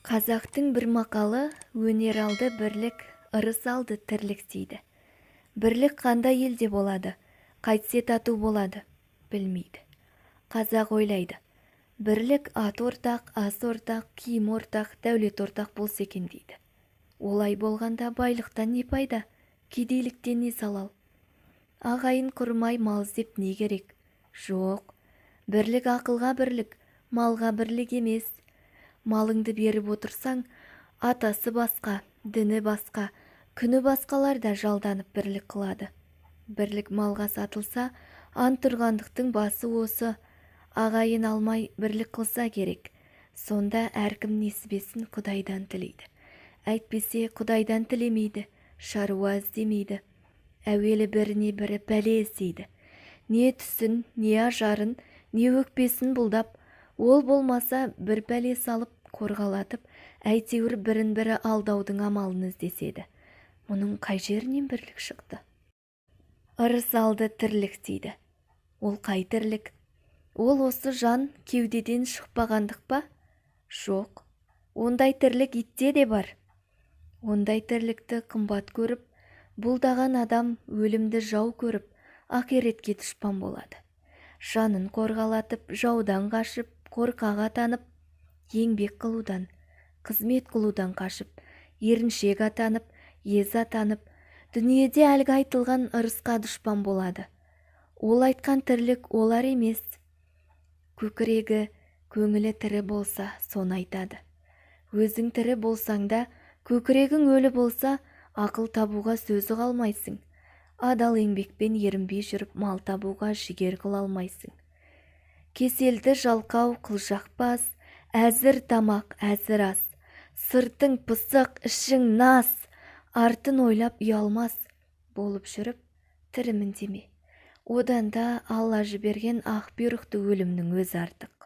Қазақтың бір мақалы өнер алды бірлік, ырыс алды тірлік дейді. Бірлік қандай елде болады, қайтсе тату болады, білмейді. Қазақ ойлайды. Бірлік ат ортақ, ас ортақ, киім ортақ, дәулет ортақ болса екен дейді. Олай болғанда байлықтан не пайда, кедейліктен не залал? Ағайын құрмай мал іздеп не керек? Жоқ. Бірлік ақылға бірлік, малға бірлік емес. Малыңды беріп отырсаң, атасы басқа, діні басқа, күні басқалар да жалданып бірлік қылады. Бірлік малға сатылса, антұрғандықтың басы осы. Ағайын алмай бірлік қылса керек. Сонда әркім несібесін Құдайдан тілейді. Әйтпесе Құдайдан тілемейді, шаруа іздемейді. Әуелі біріне бірі бәле іздейді. Не түсін, не ажарын, не өкпесін бұлдап, ол болмаса бір бәле салып, қорғалатып, әйтеуір бірін-бірі алдаудың амалын іздеседі. Мұның қай жерінен бірлік шықты? Ырыс алды тірлік дейді. Ол қай тірлік? Ол осы жан кеудеден шықпағандық па? Жоқ. Ондай тірлік итте де бар. Ондай тірлікті қымбат көріп, бұлдаған адам өлімді жау көріп, ақиретке дұшпан болады. Жанын қорғалатып, жаудан қашып, қорқақ атанып, еңбек қылудан, қызмет қылудан қашып, еріншек атанып, ез атанып, дүниеде әлгі айтылған ырысқа дұшпан болады. Ол айтқан тірлік олар емес. Көкірегі, көңілі тірі болса, соны айтады. Өзің тірі болсаң да, көкірегің өлі болса, ақыл табуға сөзі қалмайсың. Адал еңбекпен ерінбей жүріп мал табуға жігер қыла алмайсың. Кеселді жалқау қылжақпас, әзір тамақ, әзір ас. Сыртың пысық, ішің нас, артын ойлап ұялмас болып жүріп, тірімін деме. Одан да Алла жіберген ақ бұйрықты өлімнің өзі артық.